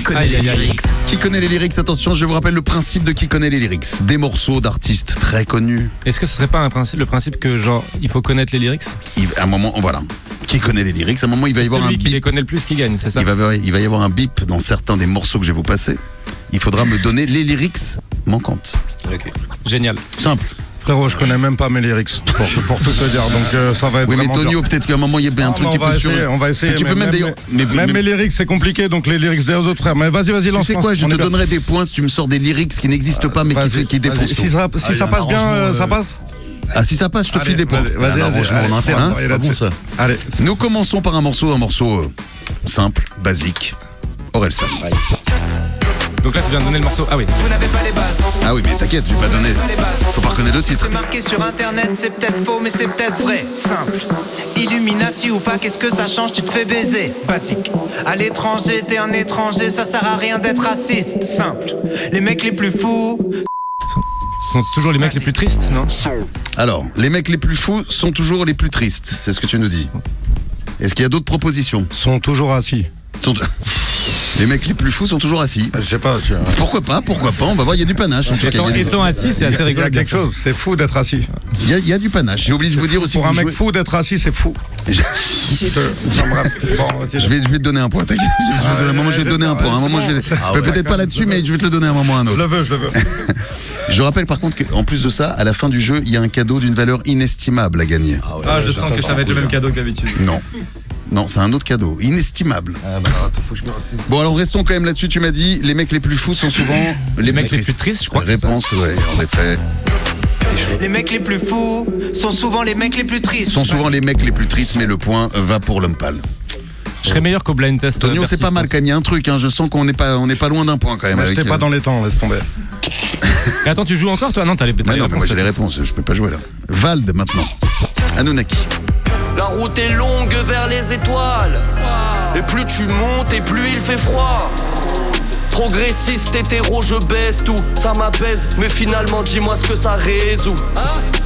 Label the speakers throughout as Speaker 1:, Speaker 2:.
Speaker 1: connaît les lyrics?
Speaker 2: Qui connaît les lyrics? Attention, je vous rappelle le principe de qui connaît les lyrics. Des morceaux d'artistes très connus.
Speaker 3: Est-ce que ce serait pas le principe que genre il faut connaître les lyrics?
Speaker 2: À un moment, voilà. Qui connaît les lyrics? À un moment, il va y avoir un
Speaker 3: celui qui les
Speaker 2: bip.
Speaker 3: connaît le plus qui gagne, c'est ça?
Speaker 2: Il va y avoir un bip dans certains des morceaux que je vais vous passer. Il faudra me donner les lyrics manquantes.
Speaker 1: Ok.
Speaker 3: Génial.
Speaker 2: Simple.
Speaker 4: Frérot, je connais même pas mes lyrics, pour tout te dire, donc ça va être
Speaker 2: Oui, mais
Speaker 4: vraiment
Speaker 2: Tonio,
Speaker 4: dur.
Speaker 2: peut-être qu'à un moment, il y a un truc qui peut
Speaker 4: On va essayer.
Speaker 2: Tu peux même d'ailleurs.
Speaker 4: Même mes lyrics, c'est compliqué, donc les lyrics des autres frères. Mais vas-y,
Speaker 2: Tu
Speaker 4: lance.
Speaker 2: sais quoi, je te donnerai des points si tu me sors des lyrics qui n'existent pas, mais qui défoncent.
Speaker 4: Si ça passe bien, ça passe.
Speaker 2: Ah, si ça passe, je te file des points.
Speaker 4: Vas-y.
Speaker 1: En interne, c'est pas bon ça.
Speaker 4: Allez,
Speaker 2: Nous commençons par un morceau simple, basique. Orelsan.
Speaker 3: Donc là tu viens de donner le morceau. Ah oui.
Speaker 5: Vous n'avez pas les bases.
Speaker 2: Ah oui, mais t'inquiète, je vais pas donner. Faut pas reconnaître le titre.
Speaker 5: C'est marqué sur internet, c'est peut-être faux, mais c'est peut-être vrai. Simple. Illuminati ou pas, qu'est-ce que ça change? Tu te fais baiser. Basique. À l'étranger, t'es un étranger, ça sert à rien d'être raciste. Simple. Les mecs les plus fous.
Speaker 3: Ce sont toujours les mecs les plus tristes, non?
Speaker 2: Alors, les mecs les plus fous sont toujours les plus tristes. C'est ce que tu nous dis. Est-ce qu'il y a d'autres propositions?
Speaker 4: sont toujours assis.
Speaker 2: Les mecs les plus fous sont toujours assis.
Speaker 4: Je sais pas.
Speaker 2: Pourquoi pas? On va voir, il y a du panache en tout cas.
Speaker 3: Étant assis, c'est assez
Speaker 4: Il y
Speaker 3: rigolo.
Speaker 4: a quelque chose, c'est fou d'être assis.
Speaker 2: Il y a du panache. J'ai oublié de vous dire aussi.
Speaker 4: Pour un
Speaker 2: que
Speaker 4: mec fou d'être assis, c'est fou.
Speaker 2: Je vais te donner un point. T'inquiète. À un moment, je vais te donner un point. À un moment, peut-être pas là-dessus, mais je vais te le donner à un moment ou à un autre.
Speaker 4: Je le veux.
Speaker 2: Je rappelle par contre qu'en plus de ça, à la fin du jeu, il y a un cadeau d'une valeur inestimable à gagner.
Speaker 1: Ah,
Speaker 3: je sens que ça va être le même cadeau que d'habitude.
Speaker 2: Non, c'est un autre cadeau, inestimable.
Speaker 1: Ah bah attends, faut que je me renseigne.
Speaker 2: Bon, alors restons quand même là-dessus. Tu m'as dit, les mecs les plus fous sont souvent
Speaker 3: Les mecs les plus tristes, je crois que c'est ça.
Speaker 2: Réponse, ouais, en effet.
Speaker 5: Les mecs les plus fous sont souvent les mecs les plus tristes.
Speaker 2: Sont souvent les mecs les plus tristes, mais le point va pour l'homme pâle.
Speaker 3: Je serais meilleur qu'au blind test.
Speaker 2: Tonio, c'est pas mal quand même. Il y a un truc, hein. Je sens qu'on n'est pas loin d'un point quand même.
Speaker 4: J'étais pas dans les temps, laisse tomber.
Speaker 3: Et attends, tu joues encore toi? Non, t'as les
Speaker 2: Non, mais moi j'ai les réponses. Je peux pas jouer là. Vald maintenant. Anunnaki.
Speaker 6: La route est longue vers les étoiles. Et plus tu montes et plus il fait froid. Progressiste, hétéro, je baisse tout. Ça m'apaise, mais finalement dis-moi ce que ça résout.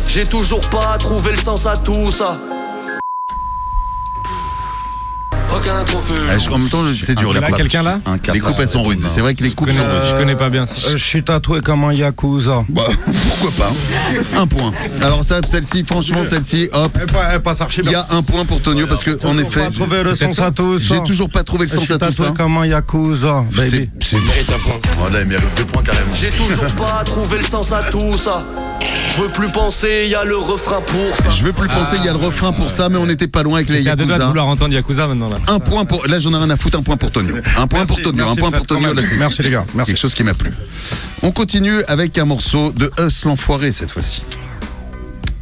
Speaker 6: J'ai toujours pas trouvé le sens à tout ça. Aucun trophée.
Speaker 2: En même temps, c'est dur.
Speaker 3: Là, quelqu'un là?
Speaker 2: Les coupes elles sont rudes. C'est vrai que les coupes sont rudes.
Speaker 3: Je connais pas bien ça.
Speaker 4: Je suis tatoué comme un yakuza.
Speaker 2: Bah, pourquoi pas? Un point. Alors ça, celle-ci, franchement, hop.
Speaker 4: Elle passe archi
Speaker 2: Il y a un point pour Tonio parce que en effet,
Speaker 4: pas trouvé le sens à tout ça.
Speaker 2: j'ai toujours pas trouvé le
Speaker 4: Je
Speaker 2: sens
Speaker 4: suis
Speaker 2: à tout
Speaker 4: tatoué
Speaker 2: ça.
Speaker 4: comme un yakuza, baby.
Speaker 2: C'est
Speaker 1: Mérite un point. Voilà, il mérite 2 points carrément.
Speaker 6: J'ai toujours pas trouvé le sens à tout ça. Je veux plus penser, y a le refrain pour ça.
Speaker 2: Je veux plus penser, il y a le refrain pour ça, mais on n'était pas loin avec les
Speaker 3: Il y a deux doigts de
Speaker 2: Yakuza.
Speaker 3: vouloir entendre Yakuza maintenant là.
Speaker 2: Un point pour. Là, j'en ai rien à foutre, un point pour Tonio. Un point pour Tonio, un point pour Tonio. Là, c'est
Speaker 4: Merci les gars, merci.
Speaker 2: quelque chose qui m'a plu. On continue avec un morceau de Us l'Enfoiré cette fois-ci.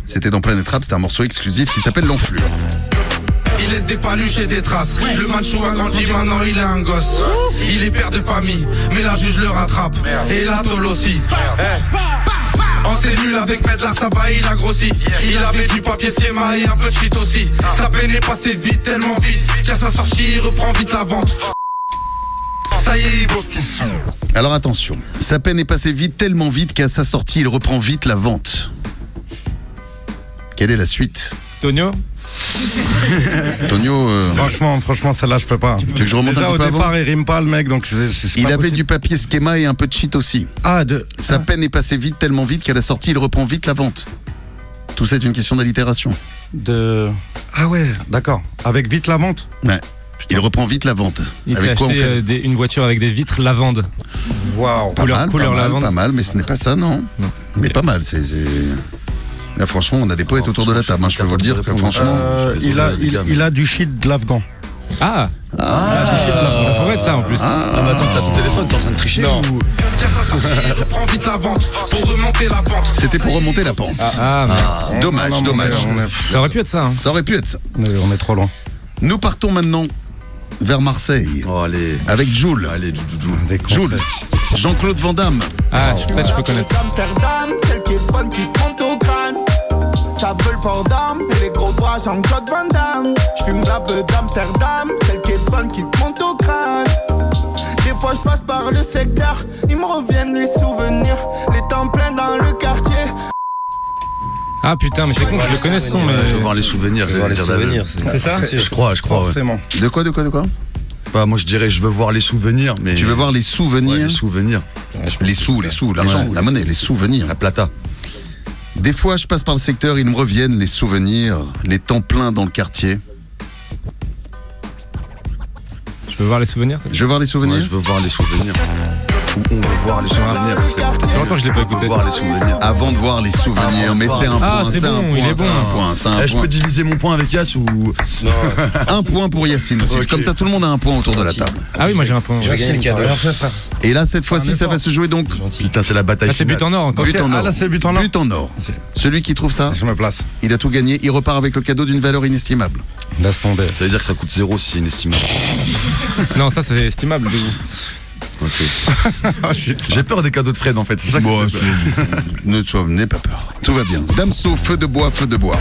Speaker 2: C'était dans Planet Rap, c'était un morceau exclusif qui s'appelle L'Enflure.
Speaker 7: Il laisse des paluches et des traces. Le macho a grandi, maintenant il est un gosse. Il est père de famille, mais la juge le rattrape. Et la tôle aussi. En cellule avec Medlar, ça va, il a grossi. Il avait du papier schéma et un peu de shit aussi. Sa peine est passée vite, tellement vite. Tiens, sa sortie, il reprend vite la vente. Ça y est, il bosse tout.
Speaker 2: Alors attention, sa peine est passée vite, tellement vite qu'à sa sortie, il reprend vite la vente. Quelle est la suite?
Speaker 3: Tonio?
Speaker 2: Tonio,
Speaker 4: Franchement, celle-là, je peux pas.
Speaker 2: tu veux que je remonte
Speaker 4: Déjà,
Speaker 2: un
Speaker 4: au
Speaker 2: peu avant?
Speaker 4: départ, il rime pas, le mec, donc c'est
Speaker 2: Il
Speaker 4: pas
Speaker 2: avait
Speaker 4: possible.
Speaker 2: du papier schéma et un peu de shit aussi. Sa peine est passée vite, tellement vite qu'à la sortie, il reprend vite la vente. Tout ça est une question d'allitération.
Speaker 4: Ah ouais, d'accord. Avec vite la vente.
Speaker 2: Ouais. Il reprend vite la vente.
Speaker 3: Il s'est
Speaker 2: Avec quoi on
Speaker 3: acheté
Speaker 2: fait
Speaker 3: une voiture avec des vitres lavande.
Speaker 4: Waouh.
Speaker 3: Couleur lavande.
Speaker 2: Pas mal, mais ce n'est pas ça, non. Mais pas mal, Là, franchement, on a des poètes autour de la table, hein, je peux vous le dire que franchement...
Speaker 4: Il a du shit de l'Afghan.
Speaker 3: Ah, ça pourrait être ça en plus.
Speaker 1: Ah bah attends, t'as ton téléphone, t'es en train de tricher ou...
Speaker 7: Tiens, sa sortie, il reprend vite la vente. Pour remonter la pente.
Speaker 2: C'était pour remonter la pente.
Speaker 3: Mais
Speaker 2: Dommage.
Speaker 3: ça aurait pu être ça. Hein.
Speaker 2: Ça aurait pu être ça.
Speaker 4: On est trop loin.
Speaker 2: Nous partons maintenant vers Marseille
Speaker 1: Oh allez.
Speaker 2: avec Joule.
Speaker 1: Allez, Joule.
Speaker 2: Joule. Jean-Claude Van Damme.
Speaker 3: Ah, peut-être je peux connaître.
Speaker 8: Amsterdam, celle qui est bonne qui te monte au crâne. J'avais le port d'âme et les gros doigts Jean-Claude Van Damme. J'fume la beuh d'Amsterdam, celle qui est bonne qui te monte au crâne. Des fois je passe par le secteur, ils me reviennent les souvenirs. Les temps pleins dans le quartier.
Speaker 3: Ah putain, mais c'est con, je le connais ce son. Mais...
Speaker 1: Je veux voir les souvenirs.
Speaker 9: C'est ça?
Speaker 1: Je crois, ouais.
Speaker 4: Forcément.
Speaker 2: De quoi
Speaker 1: Bah, moi je dirais je veux voir les souvenirs, mais.
Speaker 2: Tu veux voir les
Speaker 1: Ouais,
Speaker 2: souvenirs?
Speaker 1: les souvenirs.
Speaker 2: Les sous, l'argent, la monnaie, les souvenirs.
Speaker 1: La plata.
Speaker 2: Des fois, je passe par le secteur, ils me reviennent, les souvenirs, les temps pleins dans le quartier.
Speaker 3: Je veux voir les souvenirs.
Speaker 2: Je veux voir les souvenirs.
Speaker 1: Ouais, je veux voir les souvenirs. Ou on veut voir les souvenirs. Ça fait
Speaker 3: longtemps que je l'ai pas écouté.
Speaker 1: On veut voir les souvenirs.
Speaker 2: Avant de voir les souvenirs, mais c'est un
Speaker 3: Ah,
Speaker 2: point,
Speaker 3: c'est
Speaker 2: c'est un
Speaker 3: bon, il
Speaker 2: point,
Speaker 3: est
Speaker 2: c'est
Speaker 3: bon.
Speaker 2: un point, c'est un
Speaker 1: Je
Speaker 2: point.
Speaker 1: peux diviser mon point avec Yass ou.
Speaker 2: Un point pour Yacine aussi.
Speaker 1: Ok.
Speaker 2: Comme ça, tout le monde a un point autour de la table.
Speaker 3: Ah oui, moi j'ai un point.
Speaker 9: Je vais gagner le cadeau.
Speaker 2: Et là, cette fois-ci, ça va se jouer donc
Speaker 1: Putain, c'est la bataille.
Speaker 3: Ah, c'est but
Speaker 1: finale.
Speaker 3: en or encore.
Speaker 2: but en or.
Speaker 4: Ah là, c'est but en or.
Speaker 2: But en or. Celui qui trouve ça,
Speaker 4: Je me place.
Speaker 2: il a tout gagné. Il repart avec le cadeau d'une valeur inestimable.
Speaker 4: Laisse tomber.
Speaker 1: Ça veut dire que ça coûte 0 si c'est inestimable.
Speaker 3: Non, ça c'est estimable. de vous.
Speaker 1: J'ai peur des cadeaux de Fred en fait. C'est ça que
Speaker 2: Bon,
Speaker 1: j'ai peur.
Speaker 2: n'aie pas peur. Tout va bien. Damso, feu de bois, feu de bois.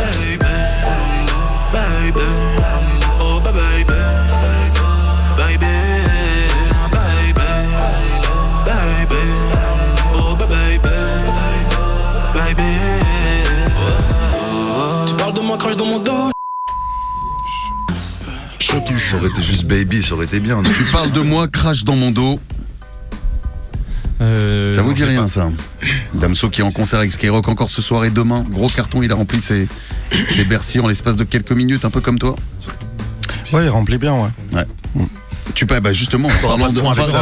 Speaker 6: Tu parles de moi, crache dans mon dos.
Speaker 1: Ça aurait été juste baby, ça aurait été bien.
Speaker 2: Tu parles de moi, crache dans mon dos. Ça vous dit rien, ça? Damso qui est en concert avec Skyrock encore ce soir et demain. Gros carton, il a rempli ses Bercy en l'espace de quelques minutes, un peu comme toi.
Speaker 4: Ouais, il remplit bien, ouais.
Speaker 2: Ouais. Tu parles, bah justement, parlant de.
Speaker 1: point avec ça,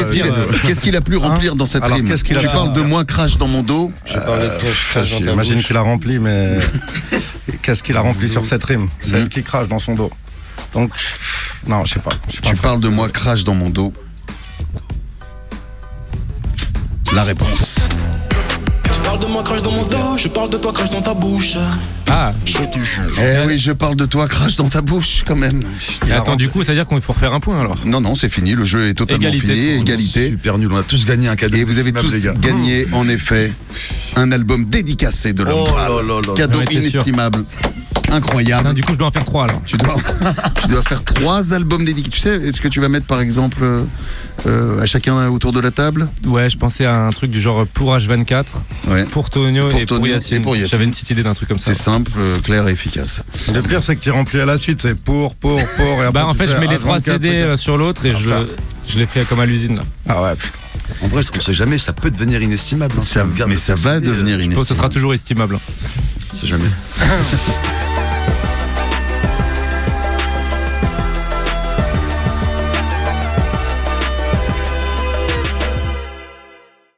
Speaker 2: Qu'est-ce qu'il a pu remplir dans cette
Speaker 4: Alors,
Speaker 2: rime?
Speaker 4: qu'est-ce qu'il a
Speaker 2: Tu
Speaker 4: pu
Speaker 2: parles de
Speaker 4: remplir
Speaker 2: moi, crache dans mon dos.
Speaker 9: Je parlais de toi, crache dans ta
Speaker 4: J'imagine
Speaker 9: bouche.
Speaker 4: qu'il a rempli, mais qu'est-ce qu'il a rempli sur cette rime? C'est elle qui crache dans son dos. Donc, non, je sais pas.
Speaker 2: Tu parles de moi, crache dans mon dos. La réponse.
Speaker 6: Tu parles de moi, crache dans mon dos. Je parle de toi, crache dans ta bouche.
Speaker 3: Ah,
Speaker 2: Eh oui, je parle de toi, crache dans ta bouche quand même.
Speaker 3: mais attends, du coup, ça veut dire qu'il faut refaire un point alors.
Speaker 2: Non, non, c'est fini, le jeu est totalement
Speaker 3: Égalité.
Speaker 2: fini, égalité.
Speaker 1: Super nul, on a tous gagné un cadeau.
Speaker 2: Et vous avez
Speaker 1: inestimable,
Speaker 2: tous
Speaker 1: les gars.
Speaker 2: gagné, en effet, un album dédicacé de l'homme.
Speaker 1: Oh là là là.
Speaker 2: Cadeau
Speaker 3: Ouais, t'es sûr.
Speaker 2: inestimable. Incroyable.
Speaker 3: Non, du coup, je dois en faire 3 alors.
Speaker 2: Tu dois faire 3 albums dédicacés. Tu sais, est-ce que tu vas mettre par exemple à chacun autour de la table?
Speaker 3: Ouais, je pensais à un truc du genre pour H24,
Speaker 2: Ouais.
Speaker 3: pour Tonio
Speaker 2: Pour
Speaker 3: et pour
Speaker 2: Tonio
Speaker 3: Yacine.
Speaker 2: et pour Yacine.
Speaker 3: J'avais une petite idée d'un truc comme ça.
Speaker 2: C'est simple, clair et efficace.
Speaker 4: Le pire, c'est que tu remplis à la suite, c'est pour. Et après,
Speaker 3: Bah en
Speaker 4: tu
Speaker 3: fait, je
Speaker 4: fais
Speaker 3: mets les
Speaker 4: H24
Speaker 3: 3 CD
Speaker 4: trucs.
Speaker 3: l'un sur l'autre et je les fais comme à l'usine là.
Speaker 4: Ah ouais, putain.
Speaker 1: En vrai, on sait jamais, ça peut devenir inestimable. hein.
Speaker 2: Ça,
Speaker 1: Si on regarde
Speaker 2: mais
Speaker 1: le
Speaker 2: ça va
Speaker 1: CD,
Speaker 2: devenir
Speaker 3: Je pense que ce
Speaker 2: inestimable.
Speaker 3: sera toujours estimable.
Speaker 1: On sait jamais.